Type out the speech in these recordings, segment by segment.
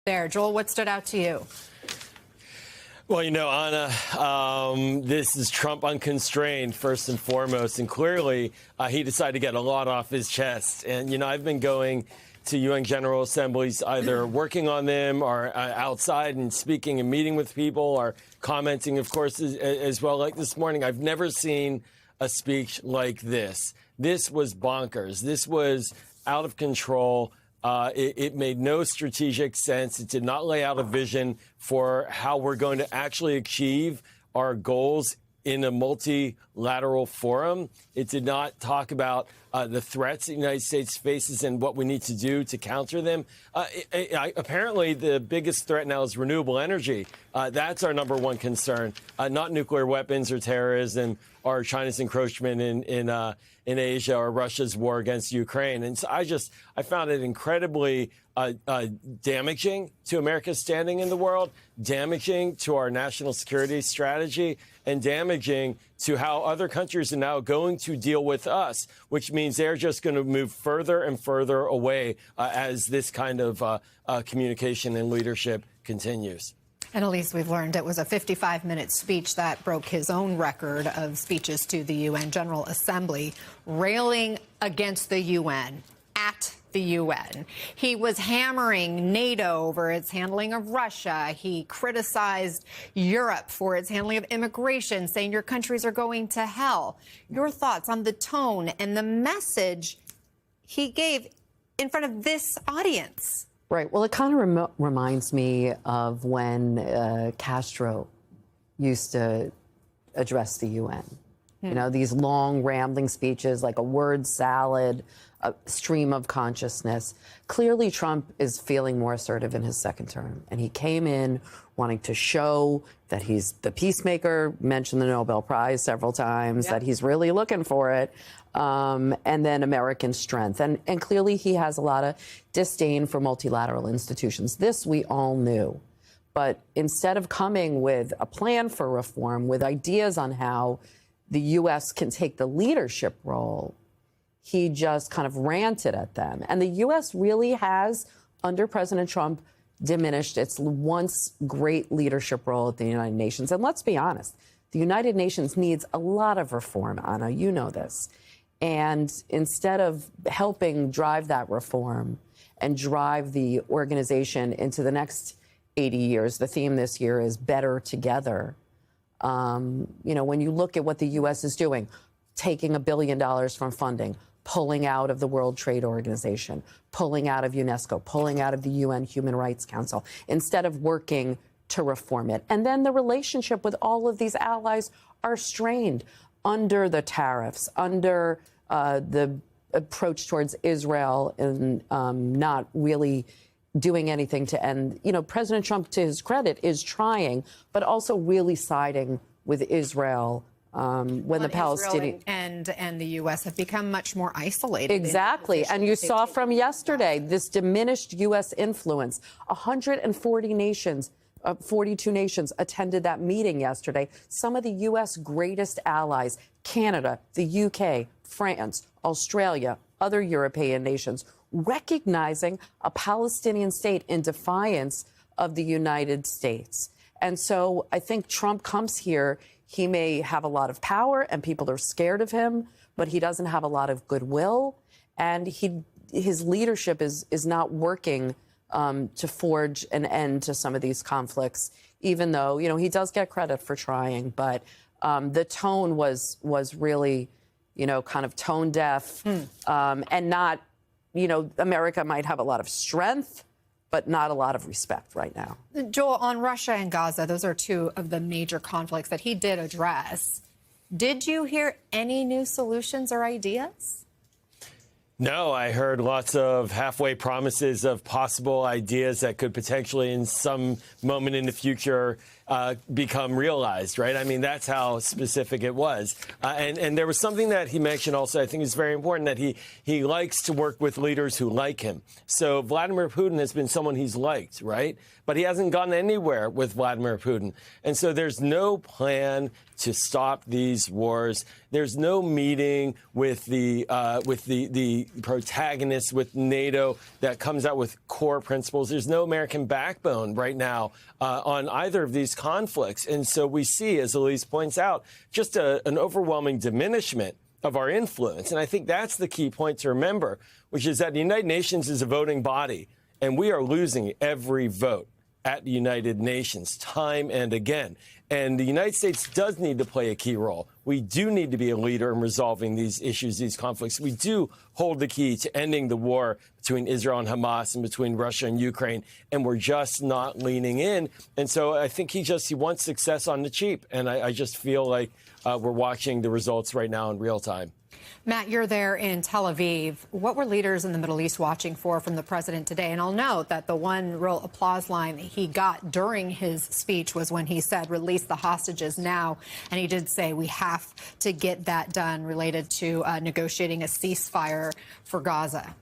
there. Joel, what stood out to you? Well, you know, Anna, this is Trump unconstrained, first and foremost. And clearly, he decided to get a lot off his chest. And, you know, I've been going to UN General Assemblies, either working on them or outside and speaking and meeting with people or commenting, of course, as well. Like this morning, I've never seen a speech like this. This was bonkers. This was out of control. It made no strategic sense. It did not lay out a vision for how we're going to actually achieve our goals in a multilateral forum. It did not talk about the threats the United States faces and what we need to do to counter them. Apparently, the biggest threat now is renewable energy. That's our number one concern, not nuclear weapons or terrorism or China's encroachment in Asia or Russia's war against Ukraine. And so I found it incredibly damaging to America's standing in the world, damaging to our national security strategy, and damaging to how other countries are now going to deal with us, which means they're just going to move further and further away as this kind of communication and leadership continues. And Elise, we've learned it was a 55-minute speech that broke his own record of speeches to the UN General Assembly, railing against the UN, at the UN. He was hammering NATO over its handling of Russia. He criticized Europe for its handling of immigration, saying your countries are going to hell. Your thoughts on the tone and the message he gave in front of this audience? Right. Well, it kind of reminds me of when Castro used to address the UN. You know, these long, rambling speeches, like a word salad, a stream of consciousness. Clearly, Trump is feeling more assertive in his second term. And he came in wanting to show that he's the peacemaker, mentioned the Nobel Prize several times, that he's really looking for it, and then American strength. And clearly, he has a lot of disdain for multilateral institutions. This we all knew. But instead of coming with a plan for reform, with ideas on how the U.S. can take the leadership role, he just kind of ranted at them. And the U.S. really has, under President Trump, diminished its once great leadership role at the United Nations. And let's be honest, the United Nations needs a lot of reform, Anna. You know this. And instead of helping drive that reform and drive the organization into the next 80 years, the theme this year is Better Together. You know, when you look at what the U.S. is doing, taking $1 billion from funding, pulling out of the World Trade Organization, pulling out of UNESCO, pulling out of the UN Human Rights Council, instead of working to reform it. And then the relationship with all of these allies are strained under the tariffs, under the approach towards Israel and not really doing anything to end. You know, President Trump, to his credit, is trying, but also really siding with Israel when the Palestinians and the U.S. have become much more isolated. Exactly. And you saw from yesterday this diminished U.S. influence. 140 nations, 42 nations attended that meeting yesterday. Some of the U.S. greatest allies, Canada, the U.K., France, Australia, other European nations, recognizing a Palestinian state in defiance of the United States. And so I think Trump comes here. He may have a lot of power and people are scared of him, but he doesn't have a lot of goodwill. And his leadership is not working to forge an end to some of these conflicts, even though, you know, he does get credit for trying. But the tone was really, you know, kind of tone deaf and not, you know, America might have a lot of strength, but not a lot of respect right now. Joel, on Russia and Gaza, those are two of the major conflicts that he did address. Did you hear any new solutions or ideas? No, I heard lots of halfway promises of possible ideas that could potentially in some moment in the future become realized, right? I mean, that's how specific it was. And there was something that he mentioned also, I think is very important, that he likes to work with leaders who like him. So Vladimir Putin has been someone he's liked, right? But he hasn't gone anywhere with Vladimir Putin. And so there's no plan to stop these wars. There's no meeting with the protagonist with NATO that comes out with core principles. There's no American backbone right now on either of these conflicts. And so we see, as Elise points out, just an overwhelming diminishment of our influence. And I think that's the key point to remember, which is that the United Nations is a voting body, and we are losing every vote at the United Nations time and again. And the United States does need to play a key role. We do need to be a leader in resolving these issues, these conflicts. We do hold the key to ending the war between Israel and Hamas and between Russia and Ukraine, and we're just not leaning in. And so I think he wants success on the cheap. And I just feel like we're watching the results right now in real time. Matt, you're there in Tel Aviv. What were leaders in the Middle East watching for from the president today? And I'll note that the one real applause line he got during his speech was when he said, release the hostages now. And he did say we have to get that done related to negotiating a ceasefire for Gaza.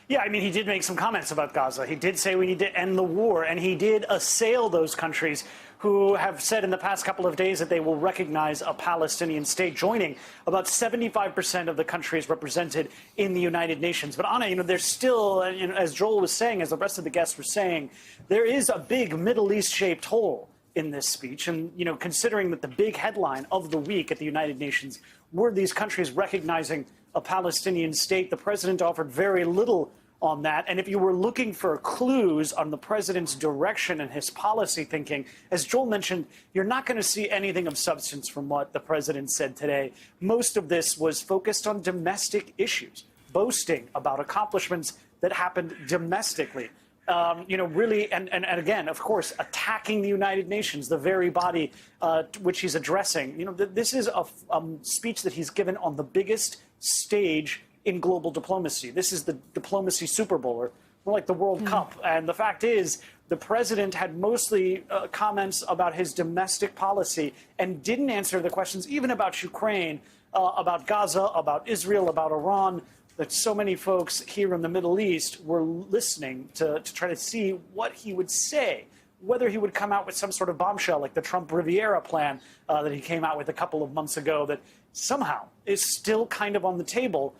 Yeah, I mean, he did make some comments about Gaza. He did say we need to end the war, and he did assail those countries who have said in the past couple of days that they will recognize a Palestinian state, joining about 75% of the countries represented in the United Nations. But Anna, there's still, as Joel was saying, as the rest of the guests were saying, there is a big Middle East-shaped hole in this speech. And, considering that the big headline of the week at the United Nations were these countries recognizing a Palestinian state, the president offered very little on that. And if you were looking for clues on the president's direction and his policy thinking, as Joel mentioned, you're not going to see anything of substance from what the president said today. Most of this was focused on domestic issues, boasting about accomplishments that happened domestically. Really, and again, of course, attacking the United Nations, the very body which he's addressing. This is a speech that he's given on the biggest stage in global diplomacy. This is the diplomacy Super Bowl, or more like the World Cup. And the fact is, the president had mostly comments about his domestic policy and didn't answer the questions even about Ukraine, about Gaza, about Israel, about Iran, that so many folks here in the Middle East were listening to try to see what he would say, whether he would come out with some sort of bombshell like the Trump Riviera plan that he came out with a couple of months ago that somehow is still kind of on the table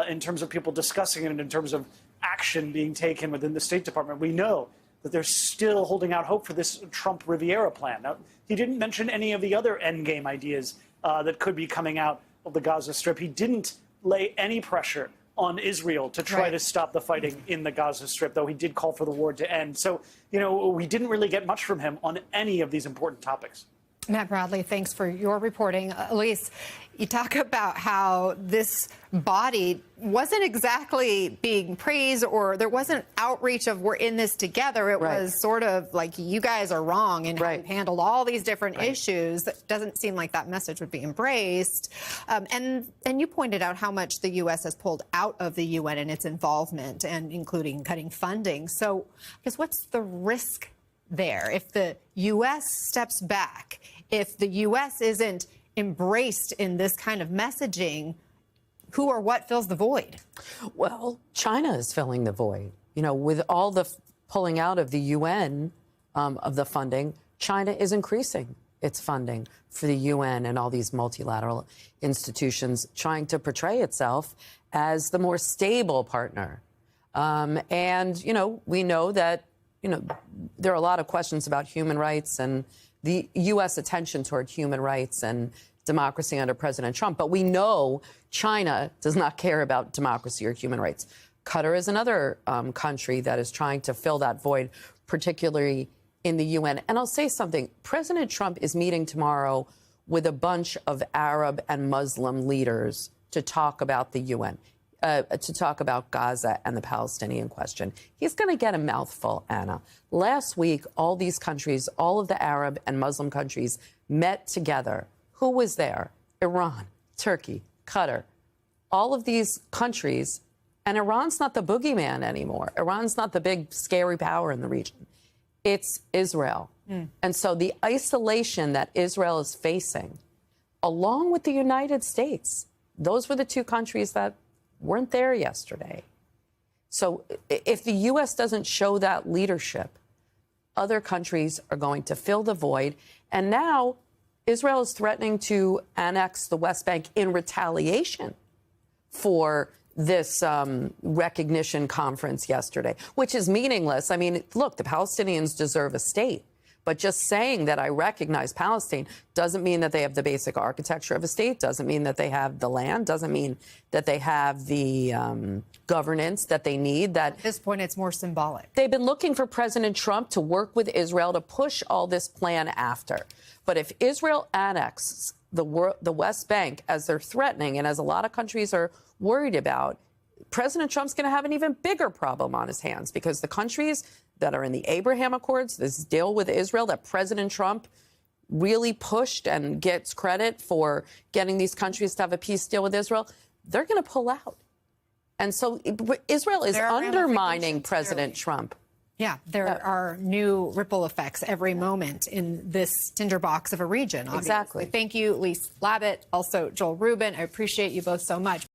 in terms of people discussing it and in terms of action being taken within the State Department. We know that they're still holding out hope for this Trump Riviera plan. Now, he didn't mention any of the other endgame ideas that could be coming out of the Gaza Strip. He didn't lay any pressure on Israel to try to stop the fighting in the Gaza Strip, though he did call for the war to end. So, we didn't really get much from him on any of these important topics. Matt Bradley, thanks for your reporting. Elise, you talk about how this body wasn't exactly being praised, or there wasn't outreach of we're in this together. It was sort of like you guys are wrong and you've handled all these different issues. It doesn't seem like that message would be embraced. And you pointed out how much the U.S. has pulled out of the UN and its involvement, and including cutting funding. So I guess what's the risk there if the U.S. steps back, if the U.S. isn't embraced in this kind of messaging? Who or what fills the void? Well, China is filling the void. With all the pulling out of the UN of the funding, China is increasing its funding for the UN and all these multilateral institutions, trying to portray itself as the more stable partner. We know that, there are a lot of questions about human rights and the U.S. attention toward human rights and democracy under President Trump. But we know China does not care about democracy or human rights. Qatar is another country that is trying to fill that void, particularly in the UN. And I'll say something. President Trump is meeting tomorrow with a bunch of Arab and Muslim leaders to talk about the UN, to talk about Gaza and the Palestinian question. He's going to get a mouthful, Anna. Last week, all these countries, all of the Arab and Muslim countries met together. Who was there? Iran, Turkey, Qatar, all of these countries. And Iran's not the boogeyman anymore. Iran's not the big, scary power in the region. It's Israel. And so the isolation that Israel is facing, along with the United States, those were the two countries that weren't there yesterday. So if the U.S. doesn't show that leadership, other countries are going to fill the void. And now Israel is threatening to annex the West Bank in retaliation for this recognition conference yesterday, which is meaningless. I mean, look, the Palestinians deserve a state. But just saying that I recognize Palestine doesn't mean that they have the basic architecture of a state, doesn't mean that they have the land, doesn't mean that they have the governance that they need. That At this point, it's more symbolic. they've been looking for President Trump to work with Israel to push all this plan after. But if Israel annexes the West Bank, as they're threatening and as a lot of countries are worried about, President Trump's going to have an even bigger problem on his hands, because the countries that are in the Abraham Accords, this deal with Israel that President Trump really pushed and gets credit for getting these countries to have a peace deal with Israel, they're going to pull out. And so Israel is There are undermining ramifications, President clearly. Trump. Yeah, there are new ripple effects every moment in this tinderbox of a region. Obviously. Exactly. Thank you, Lise Labott, also Joel Rubin. I appreciate you both so much.